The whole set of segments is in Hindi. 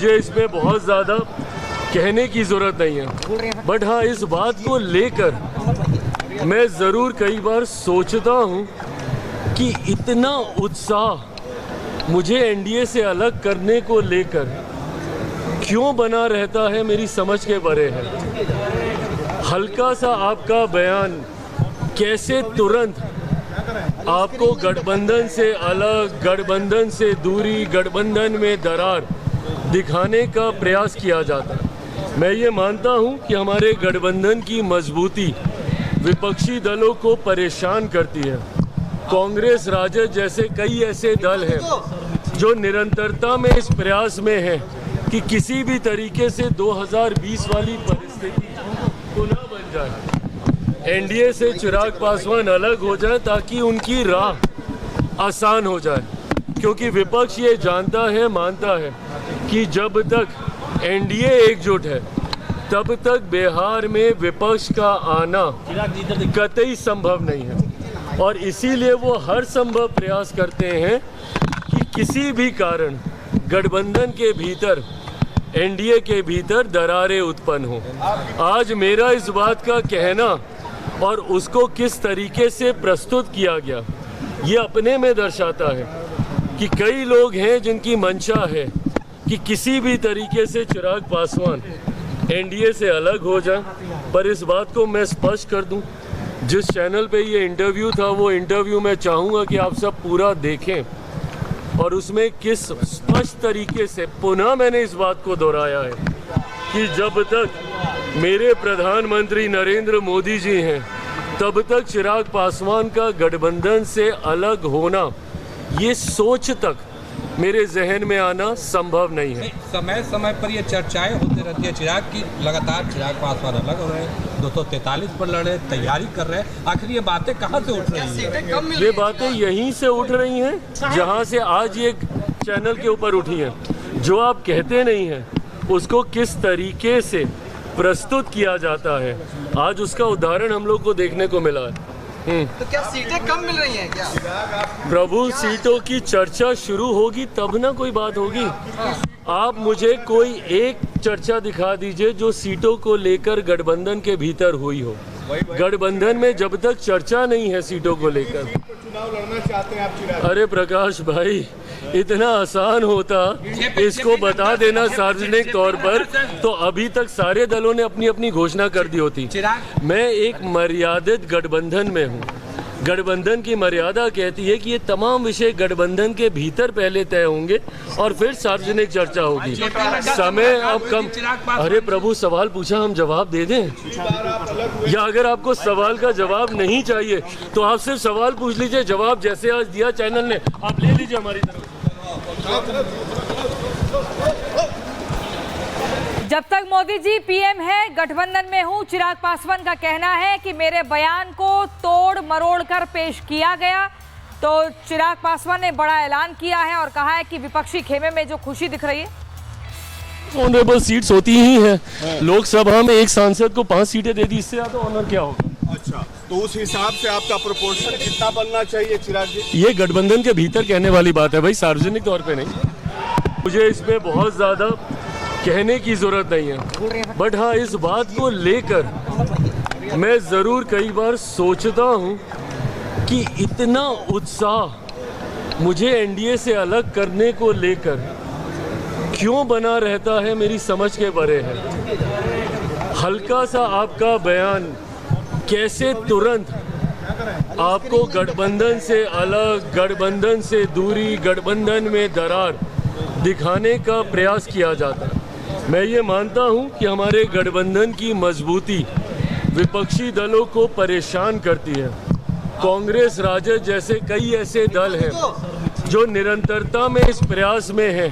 मुझे इसमें बहुत ज़्यादा कहने की ज़रूरत नहीं है, बट हाँ इस बात को लेकर मैं ज़रूर कई बार सोचता हूँ कि इतना उत्साह मुझे एनडीए से अलग करने को लेकर क्यों बना रहता है, मेरी समझ के परे है। हल्का सा आपका बयान कैसे तुरंत आपको गठबंधन से अलग, गठबंधन से दूरी, गठबंधन में दरार दिखाने का प्रयास किया जाता है। मैं ये मानता हूँ कि हमारे गठबंधन की मजबूती विपक्षी दलों को परेशान करती है। कांग्रेस, राजद जैसे कई ऐसे दल हैं जो निरंतरता में इस प्रयास में हैं कि किसी भी तरीके से 2020 वाली परिस्थिति पुनः बन जाए, एनडीए से चिराग पासवान अलग हो जाए ताकि उनकी राह आसान हो जाए। क्योंकि विपक्ष ये जानता है, मानता है कि जब तक एनडीए एकजुट है तब तक बिहार में विपक्ष का आना कतई संभव नहीं है, और इसीलिए वो हर संभव प्रयास करते हैं कि किसी भी कारण गठबंधन के भीतर, एनडीए के भीतर दरारें उत्पन्न हो। आज मेरा इस बात का कहना और उसको किस तरीके से प्रस्तुत किया गया, ये अपने में दर्शाता है कि कई लोग हैं जिनकी मंशा है कि किसी भी तरीके से चिराग पासवान एनडीए से अलग हो जाए। पर इस बात को मैं स्पष्ट कर दूं, जिस चैनल पे ये इंटरव्यू था वो इंटरव्यू मैं चाहूँगा कि आप सब पूरा देखें, और उसमें किस स्पष्ट तरीके से पुनः मैंने इस बात को दोहराया है कि जब तक मेरे प्रधानमंत्री नरेंद्र मोदी जी हैं तब तक चिराग पासवान का गठबंधन से अलग होना, ये सोच तक मेरे जहन में आना संभव नहीं है। समय समय पर ये चर्चाएं होती रहती है चिराग की, लगातार चिराग पासवान अलग हो रहे हैं, 243 पर लड़े, तैयारी कर रहे हैं। आखिर ये बातें कहाँ से उठ रही हैं? ये बातें यहीं से उठ रही हैं जहाँ से आज ये चैनल के ऊपर उठी हैं। जो आप कहते नहीं हैं उसको किस तरीके से प्रस्तुत किया जाता है, आज उसका उदाहरण हम लोग को देखने को मिला है। तो क्या सीटें कम मिल रही हैं क्या? प्रभु, सीटों की चर्चा शुरू होगी तब ना कोई बात होगी। आप मुझे कोई एक चर्चा दिखा दीजिए जो सीटों को लेकर गठबंधन के भीतर हुई हो। गठबंधन में जब तक चर्चा नहीं है सीटों को लेकर, चुनाव लड़ना चाहते हैं आप चिराग? अरे प्रकाश भाई, इतना आसान होता इसको बता देना सार्वजनिक तौर पर, तो अभी तक सारे दलों ने अपनी अपनी घोषणा कर दी होती। मैं एक मर्यादित गठबंधन में हूँ। गठबंधन की मर्यादा कहती है कि ये तमाम विषय गठबंधन के भीतर पहले तय होंगे और फिर सार्वजनिक चर्चा होगी। समय अब कम। अरे प्रभु, सवाल पूछा, हम जवाब दे दें, या अगर आपको सवाल का जवाब नहीं चाहिए तो आप सिर्फ सवाल पूछ लीजिए, जवाब जैसे आज दिया चैनल ने आप ले लीजिए हमारी तरफ। जब तक मोदी जी पीएम है गठबंधन में हूं, चिराग पासवान का कहना है कि मेरे बयान को तोड़ मरोड़ कर पेश किया गया। तो चिराग पासवान ने बड़ा ऐलान किया है और कहा है कि विपक्षी खेमे में जो खुशी दिख रही है। ऑनरेबल सीट्स होती ही हैं। लोकसभा में एक सांसद को 5 सीटें दे दी, इससे ज्यादा ऑनर क्या होगा? अच्छा, तो उस हिसाब से आपका प्रोपोर्शन कितना बनना चाहिए चिराग जी? ये गठबंधन के भीतर कहने वाली बात है भाई, सार्वजनिक तौर पे नहीं। मुझे इसमें बहुत ज़्यादा कहने की ज़रूरत नहीं है, बट हाँ इस बात को लेकर मैं ज़रूर कई बार सोचता हूँ कि इतना उत्साह मुझे एनडीए से अलग करने को लेकर क्यों बना रहता है, मेरी समझ के परे है। हल्का सा आपका बयान कैसे तुरंत आपको गठबंधन से अलग, गठबंधन से दूरी, गठबंधन में दरार दिखाने का प्रयास किया जाता है। मैं ये मानता हूँ कि हमारे गठबंधन की मजबूती विपक्षी दलों को परेशान करती है। कांग्रेस, राजद जैसे कई ऐसे दल हैं जो निरंतरता में इस प्रयास में हैं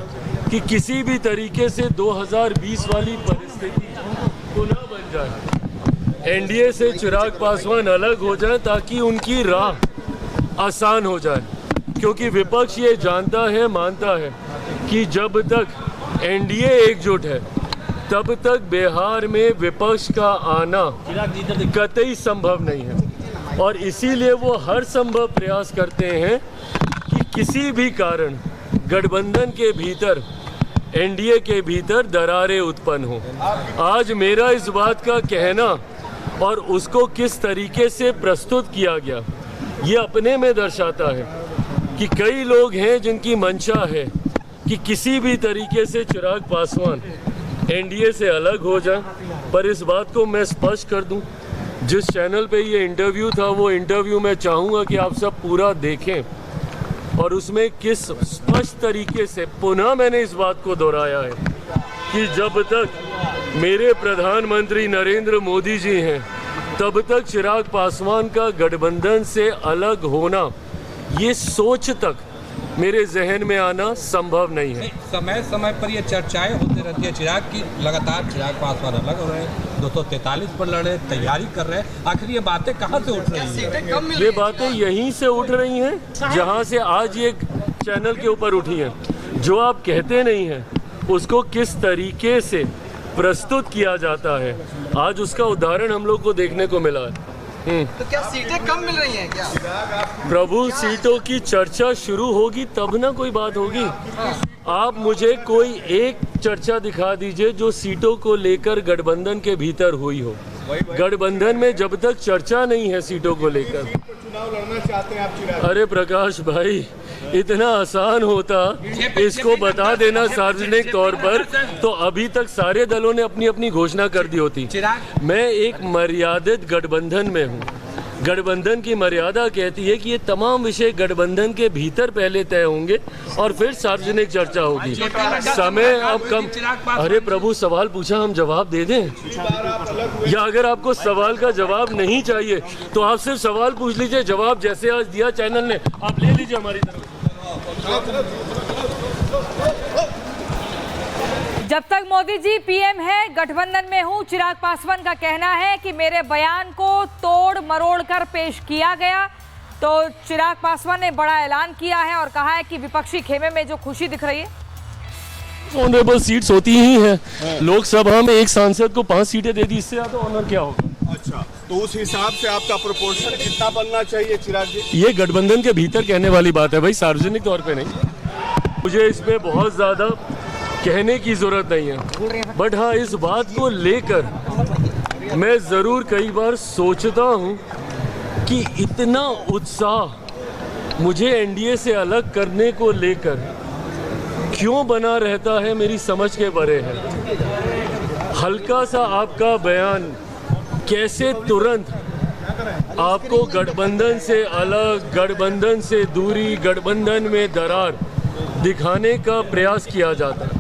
कि किसी भी तरीके से 2020 वाली परिस्थिति पुनः बन जाए, एनडीए से चिराग पासवान अलग हो जाए ताकि उनकी राह आसान हो जाए। क्योंकि विपक्ष ये जानता है, मानता है कि जब तक एनडीए एकजुट है तब तक बिहार में विपक्ष का आना कतई संभव नहीं है, और इसीलिए वो हर संभव प्रयास करते हैं कि किसी भी कारण गठबंधन के भीतर, एनडीए के भीतर दरारें उत्पन्न हो। आज मेरा इस बात का कहना और उसको किस तरीके से प्रस्तुत किया गया ये अपने में दर्शाता है कि कई लोग हैं जिनकी मंशा है कि किसी भी तरीके से चिराग पासवान एनडीए से अलग हो जाए। पर इस बात को मैं स्पष्ट कर दूं, जिस चैनल पे ये इंटरव्यू था वो इंटरव्यू मैं चाहूँगा कि आप सब पूरा देखें और उसमें किस स्पष्ट तरीके से पुनः मैंने इस बात को दोहराया है कि जब तक मेरे प्रधानमंत्री नरेंद्र मोदी जी हैं तब तक चिराग पासवान का गठबंधन से अलग होना ये सोच तक मेरे जहन में आना संभव नहीं है। समय समय पर ये चर्चाएं होती रहती है चिराग की, लगातार चिराग पासवान अलग हो रहे हैं, 243 पर लड़े, तैयारी कर रहे हैं। आखिर ये बातें कहाँ से उठ रही हैं? ये बातें यहीं से उठ रही हैं जहाँ से आज ये चैनल के ऊपर उठी हैं। जो आप कहते नहीं हैं उसको किस तरीके से प्रस्तुत किया जाता है, आज उसका उदाहरण हम लोग को देखने को मिला है। तो क्या सीटें कम मिल रही हैं क्या? प्रभु, सीटों की चर्चा शुरू होगी तब ना कोई बात होगी। आप मुझे कोई एक चर्चा दिखा दीजिए जो सीटों को लेकर गठबंधन के भीतर हुई हो। गठबंधन में जब तक चर्चा नहीं है सीटों को लेकर। चुनाव लड़ना चाहते हैं आप चिराग? अरे प्रकाश भाई, इतना आसान होता इसको बता देना सार्वजनिक तौर पर तो अभी तक सारे दलों ने अपनी अपनी घोषणा कर दी होती। मैं एक मर्यादित गठबंधन में हूँ। गठबंधन की मर्यादा कहती है कि ये तमाम विषय गठबंधन के भीतर पहले तय होंगे और फिर सार्वजनिक चर्चा होगी। समय अब कम। अरे प्रभु, सवाल पूछा, हम जवाब दे दें? या अगर आपको सवाल का जवाब नहीं चाहिए तो आप सिर्फ सवाल पूछ लीजिए, जवाब जैसे आज दिया चैनल ने आप ले लीजिए हमारी तरफ। जब तक मोदी जी पीएम है गठबंधन में हूं, चिराग पासवान का कहना है कि मेरे बयान को तोड़ मरोड़ कर पेश किया गया। तो चिराग पासवान ने बड़ा ऐलान किया है और कहा है कि विपक्षी खेमे में जो खुशी दिख रही है। ऑनरेबल सीट्स होती ही हैं। लोकसभा में एक सांसद को 5 सीटें दे दी, इससे ज्यादा ऑनर क्या होगा? अच्छा, तो उस हिसाब से आपका प्रोपोर्शन कितना बनना चाहिए चिराग जी? ये गठबंधन के भीतर कहने वाली बात है भाई, सार्वजनिक तौर पे नहीं। मुझे इसमें बहुत ज़्यादा कहने की ज़रूरत नहीं है, बट हाँ, इस बात को लेकर मैं ज़रूर कई बार सोचता हूँ कि इतना उत्साह मुझे एनडीए से अलग करने को लेकर क्यों बना रहता है, मेरी समझ के परे है। हल्का सा आपका बयान कैसे तुरंत आपको गठबंधन से अलग, गठबंधन से दूरी, गठबंधन में दरार दिखाने का प्रयास किया जाता है।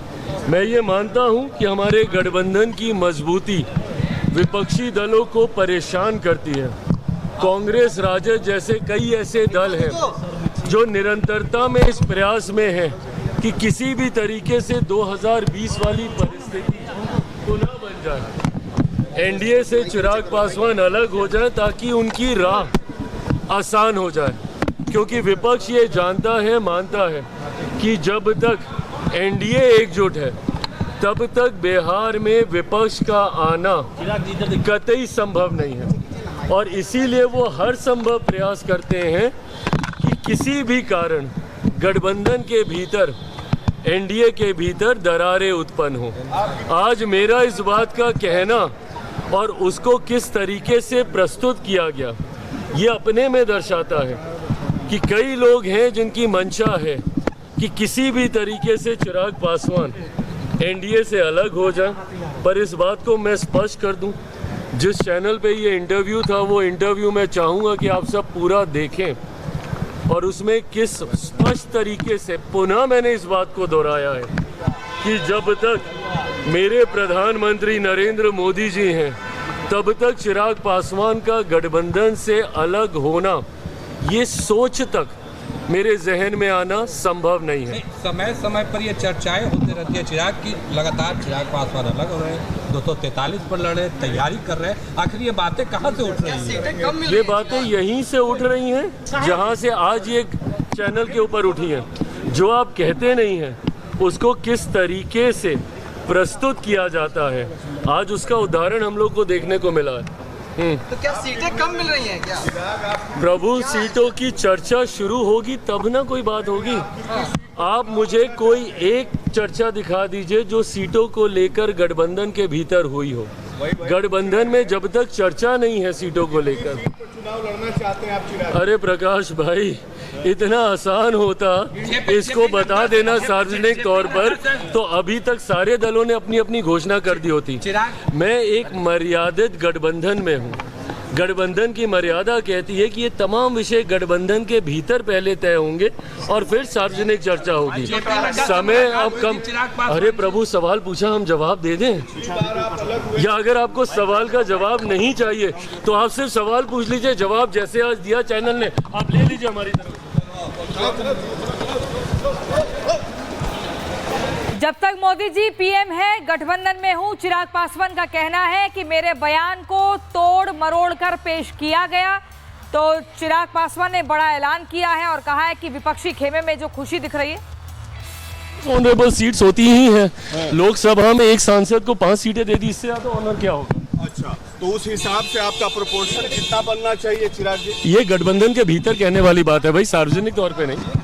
मैं ये मानता हूँ कि हमारे गठबंधन की मजबूती विपक्षी दलों को परेशान करती है। कांग्रेस, राजद जैसे कई ऐसे दल हैं जो निरंतरता में इस प्रयास में हैं कि किसी भी तरीके से 2020 वाली परिस्थिति पुनः बन जाए, एनडीए से चिराग पासवान अलग हो जाए ताकि उनकी राह आसान हो जाए। क्योंकि विपक्ष ये जानता है, मानता है कि जब तक एनडीए एकजुट है तब तक बिहार में विपक्ष का आना कतई संभव नहीं है और इसीलिए वो हर संभव प्रयास करते हैं कि किसी भी कारण गठबंधन के भीतर, एनडीए के भीतर दरारें उत्पन्न हो। आज मेरा इस बात का कहना और उसको किस तरीके से प्रस्तुत किया गया ये अपने में दर्शाता है कि कई लोग हैं जिनकी मंशा है कि किसी भी तरीके से चिराग पासवान एनडीए से अलग हो जाए। पर इस बात को मैं स्पष्ट कर दूं, जिस चैनल पे ये इंटरव्यू था वो इंटरव्यू मैं चाहूँगा कि आप सब पूरा देखें और उसमें किस स्पष्ट तरीके से पुनः मैंने इस बात को दोहराया है कि जब तक मेरे प्रधानमंत्री नरेंद्र मोदी जी हैं तब तक चिराग पासवान का गठबंधन से अलग होना ये सोच तक मेरे जहन में आना संभव नहीं है। समय समय पर ये चर्चाएं होती रहती है चिराग की, लगातार चिराग पासवान अलग हो रहे हैं, 243 पर लड़े, तैयारी कर रहे हैं। आखिर ये बातें कहाँ से उठ रही हैं? ये बातें यहीं से उठ रही हैं जहाँ से आज ये चैनल के ऊपर उठी हैं। जो आप कहते नहीं हैं उसको किस तरीके से प्रस्तुत किया जाता है, आज उसका उदाहरण हम लोग को देखने को मिला है। तो क्या सीटें कम मिल रही हैं क्या? प्रभु, सीटों की चर्चा शुरू होगी तब ना कोई बात होगी। आप मुझे कोई एक चर्चा दिखा दीजिए जो सीटों को लेकर गठबंधन के भीतर हुई हो। गठबंधन में जब तक चर्चा नहीं है सीटों को लेकर। चुनाव लड़ना चाहते हैं आप चिराग? अरे प्रकाश भाई, इतना आसान होता इसको बता देना सार्वजनिक तौर पर, तो अभी तक सारे दलों ने अपनी अपनी घोषणा कर दी होती। मैं एक मर्यादित गठबंधन में हूँ। गठबंधन की मर्यादा कहती है कि ये तमाम विषय गठबंधन के भीतर पहले तय होंगे और फिर सार्वजनिक चर्चा होगी। समय अब कम। अरे प्रभु, सवाल पूछा, हम जवाब दे दें? या अगर आपको सवाल का जवाब नहीं चाहिए तो आप सिर्फ सवाल पूछ लीजिए, जवाब जैसे आज दिया चैनल ने आप ले लीजिए हमारी तरफ। जब तक मोदी जी पीएम है, गठबंधन में हूं, चिराग पासवान का कहना है कि मेरे बयान को तोड़ मरोड़ कर पेश किया गया। तो चिराग पासवान ने बड़ा ऐलान किया है और कहा है कि विपक्षी खेमे में जो खुशी दिख रही है। ऑनरेबल सीट्स होती ही हैं। लोकसभा में एक सांसद को 5 सीटें दे दी, इससे ज्यादा ऑनर क्या होगा? अच्छा, तो उस हिसाब से आपका प्रोपोर्शन कितना बनना चाहिए चिराग जी? ये गठबंधन के भीतर कहने वाली बात है भाई, सार्वजनिक तौर पे नहीं।